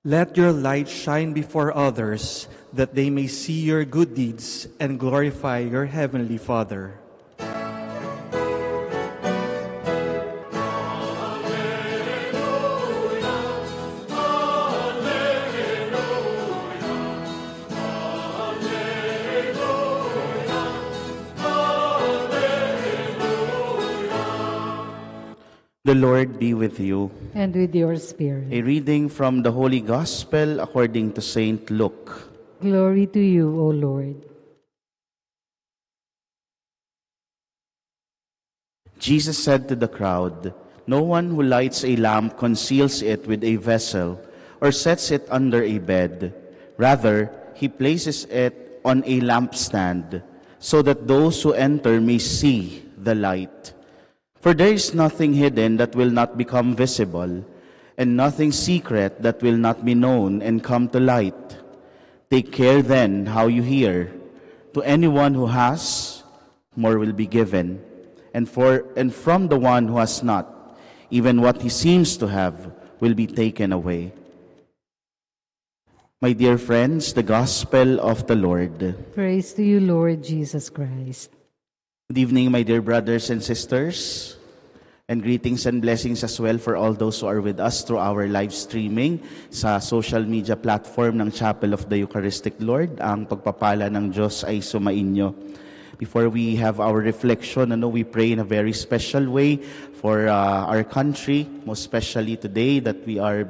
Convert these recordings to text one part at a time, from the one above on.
Let your light shine before others, that they may see your good deeds and glorify your heavenly Father. The Lord be with you. And with your spirit. A reading from the Holy Gospel according to Saint Luke. Glory to you, O Lord. Jesus said to the crowd, "No one who lights a lamp conceals it with a vessel or sets it under a bed. Rather, he places it on a lampstand, so that those who enter may see the light. For there is nothing hidden that will not become visible, and nothing secret that will not be known and come to light. Take care then how you hear. To anyone who has, more will be given, and from the one who has not, even what he seems to have will be taken away." My dear friends, the Gospel of the Lord. Praise to you, Lord Jesus Christ. Good evening, my dear brothers and sisters, and greetings and blessings as well for all those who are with us through our live streaming sa social media platform ng Chapel of the Eucharistic Lord. Ang pagpapala ng Diyos ay sumainyo. Before we have our reflection, we pray in a very special way for our country, most especially today that we are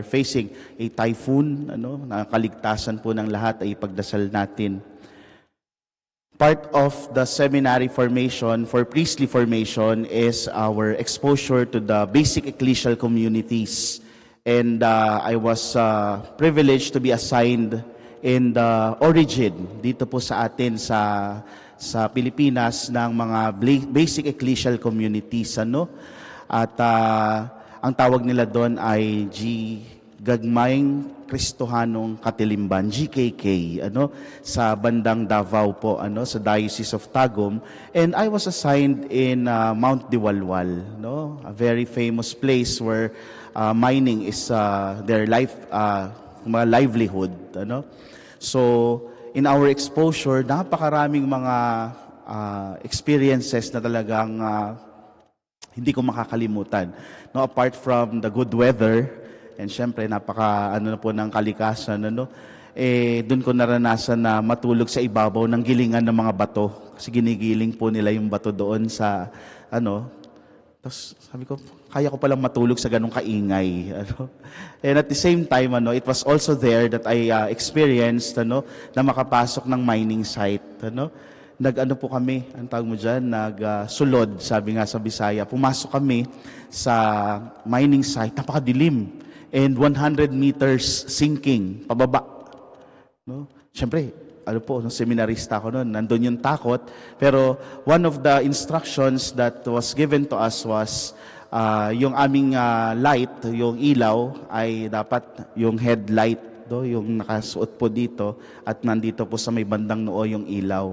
facing a typhoon. Na kaligtasan po ng lahat ay ipagdasal natin. Part of the seminary formation for priestly formation is our exposure to the basic ecclesial communities. And I was privileged to be assigned in the origin dito po sa atin sa Pilipinas ng mga basic ecclesial communities. At ang tawag nila doon ay Gagmayng Kristohanong Katilimban, GKK, sa bandang Davao po, sa Diocese of Tagum. And I was assigned in Mount Diwalwal, a very famous place where mining is their livelihood. So, in our exposure, napakaraming mga experiences na talagang hindi ko makakalimutan. Apart from the good weather, and syempre, napaka na po ng kalikasan, doon ko naranasan na matulog sa ibabaw ng gilingan ng mga bato. Kasi ginigiling po nila yung bato doon sa, tapos sabi ko, kaya ko palang matulog sa ganong kaingay. And at the same time, it was also there that I experienced, na makapasok ng mining site, po kami, ang tawag mo dyan, nagsulod, sabi nga sa Bisaya. Pumasok kami sa mining site, napakadilim. And 100 meters sinking, pababa. Siyempre, seminarista ako noon, nandun yung takot. Pero one of the instructions that was given to us was, yung aming light, yung ilaw, ay dapat yung headlight, yung nakasuot po dito, at nandito po sa may bandang noo yung ilaw.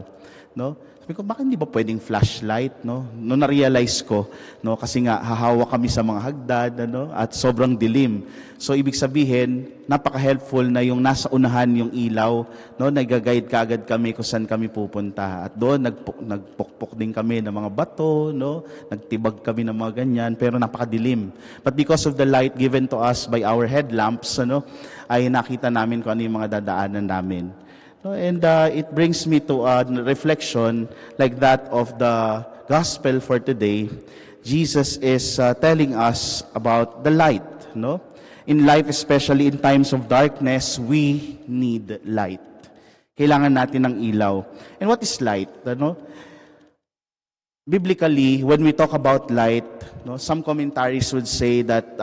Sabi ko, bakit hindi ba pwedeng flashlight? Noong na-realize ko, kasi nga hahawak kami sa mga hagdan, at sobrang dilim. So, ibig sabihin, napaka-helpful na yung nasa unahan yung ilaw, nag-guide kaagad kami kung saan kami pupunta. At doon, nagpukpok din kami ng mga bato, nagtibag kami ng mga ganyan, pero napakadilim. But because of the light given to us by our headlamps, ay nakita namin kung ano yung mga dadaanan namin. And it brings me to a reflection like that of the gospel for today. Jesus is telling us about the light. In life, especially in times of darkness, we need light. Kailangan natin ng ilaw. And what is light? Biblically, when we talk about light, some commentaries would say that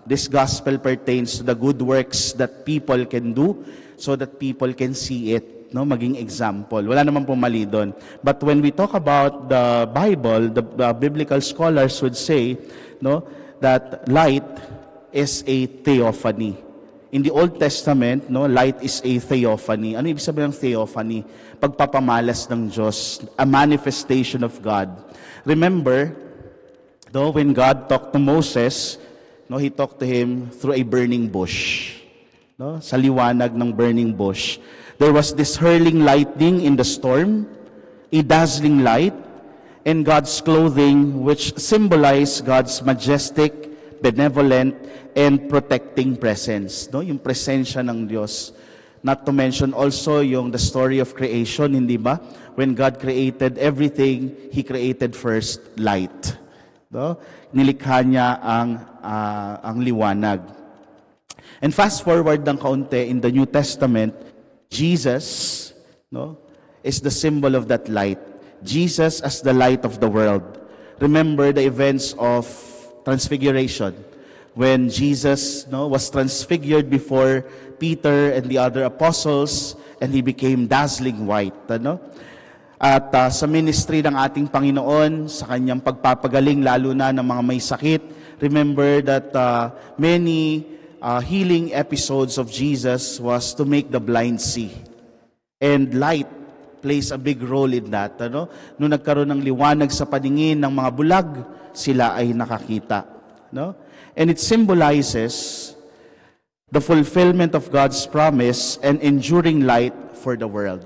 this gospel pertains to the good works that people can do so that people can see it, maging example. Wala naman pong mali doon. But when we talk about the Bible, the biblical scholars would say that light is a theophany. In the Old Testament, light is a theophany. Ano ibig sabihin ng theophany? Pagpapamalas ng Diyos, a manifestation of God. Remember, when God talked to Moses, No, he talked to him through a burning bush. No, sa liwanag ng burning bush. There was this hurling lightning in the storm, a dazzling light, and God's clothing, which symbolize God's majestic, benevolent, and protecting presence. No, yung presensya ng Diyos. Not to mention also yung the story of creation, hindi ba? When God created everything, He created first light. No? Nilikha niya ang liwanag. And fast forward ng kaunti in the New Testament, Jesus, no, is the symbol of that light. Jesus as the light of the world. Remember the events of Transfiguration, when Jesus, no, was transfigured before Peter and the other apostles, and He became dazzling white. Ano? At sa ministry ng ating Panginoon, sa Kanyang pagpapagaling, lalo na ng mga may sakit, remember that many healing episodes of Jesus was to make the blind see. And light plays a big role in that. Ano? Nung nagkaroon ng liwanag sa paningin ng mga bulag, sila ay nakakita. No? And it symbolizes the fulfillment of God's promise and enduring light for the world.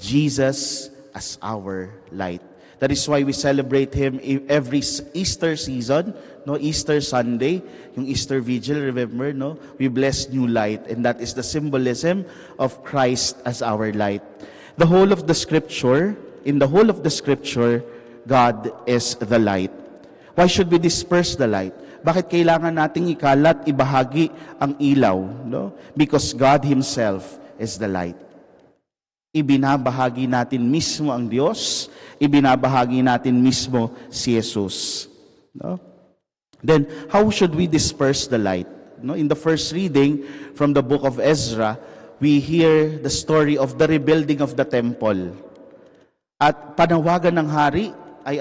Jesus as our light. That is why we celebrate Him every Easter season, no, Easter Sunday, yung Easter Vigil, remember, no? We bless new light, and that is the symbolism of Christ as our light. The whole of the Scripture, in the whole of the Scripture, God is the light. Why should we disperse the light? Bakit kailangan nating ikalat, ibahagi ang ilaw? No? Because God Himself is the light. Ibinabahagi natin mismo ang Diyos, ibinabahagi natin mismo si Jesus. No? Then, how should we disperse the light? No? In the first reading from the book of Ezra, we hear the story of the rebuilding of the temple. At panawagan ng hari ay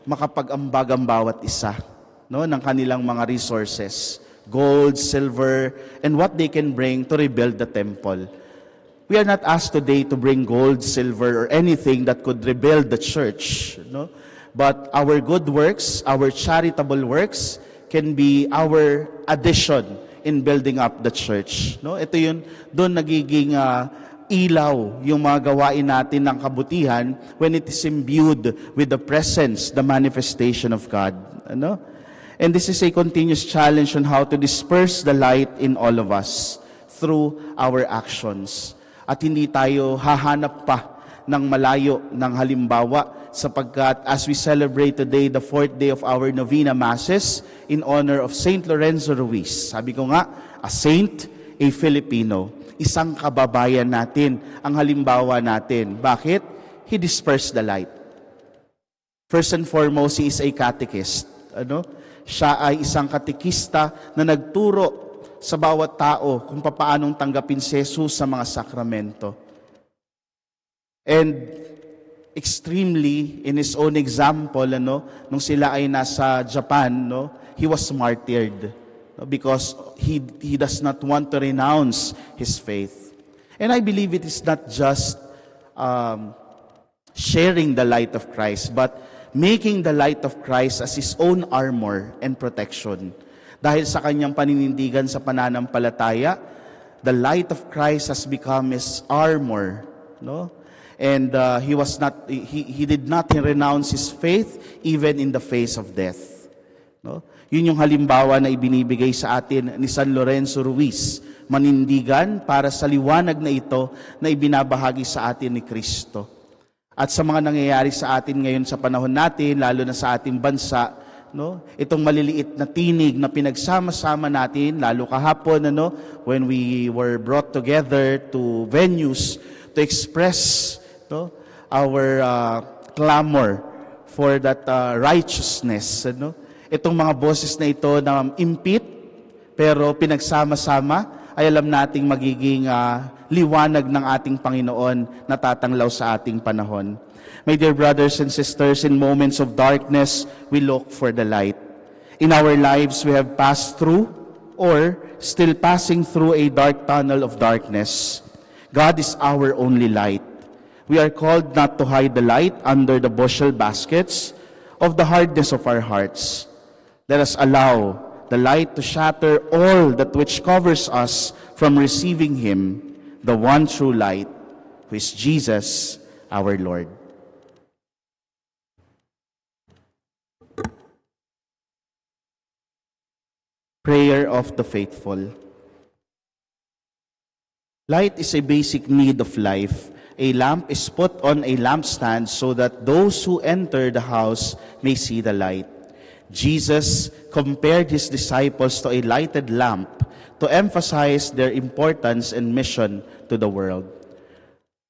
makapag-ambag ang bawat isa, no, ng kanilang mga resources, gold, silver, and what they can bring to rebuild the temple. We are not asked today to bring gold, silver, or anything that could rebuild the church, no? But our good works, our charitable works, can be our addition in building up the church. No? Ito yun, doon nagiging ilaw yung mga gawain natin ng kabutihan when it is imbued with the presence, the manifestation of God. Ano? And this is a continuous challenge on how to disperse the light in all of us through our actions. At hindi tayo hahanap pa ng malayo ng halimbawa sapagkat as we celebrate today the 4th day of our Novena Masses in honor of Saint Lorenzo Ruiz. Sabi ko nga, a saint, a Filipino. Isang kababayan natin, ang halimbawa natin. Bakit? He dispersed the light. First and foremost, he is a catechist. Siya ay isang katekista na nagturo sa bawat tao kung paanong tanggapin si Jesus sa mga sakramento. And extremely, in his own example, nung sila ay nasa Japan, he was martyred because he does not want to renounce his faith. And I believe it is not just sharing the light of Christ, but making the light of Christ as his own armor and protection. Dahil sa kanyang paninindigan sa pananampalataya, the light of Christ has become his armor, no? And he did not renounce his faith even in the face of death. No? Yun yung halimbawa na ibinibigay sa atin ni San Lorenzo Ruiz, manindigan para sa liwanag na ito na ibinabahagi sa atin ni Kristo. At sa mga nangyayari sa atin ngayon sa panahon natin, lalo na sa ating bansa, no, itong maliliit na tinig na pinagsama-sama natin, lalo kahapon, when we were brought together to venues to express, our clamor for that righteousness. Itong mga boses na ito na impit, pero pinagsama-sama, ay alam nating magiging liwanag ng ating Panginoon na tatanglaw sa ating panahon. My dear brothers and sisters, in moments of darkness, we look for the light. In our lives, we have passed through or still passing through a dark tunnel of darkness. God is our only light. We are called not to hide the light under the bushel baskets of the hardness of our hearts. Let us allow the light to shatter all that which covers us from receiving Him, the one true light, who is Jesus, our Lord. Prayer of the Faithful. Light is a basic need of life. A lamp is put on a lampstand so that those who enter the house may see the light. Jesus compared His disciples to a lighted lamp to emphasize their importance and mission to the world.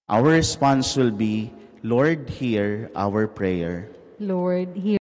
Our response will be, Lord, hear our prayer. Lord, hear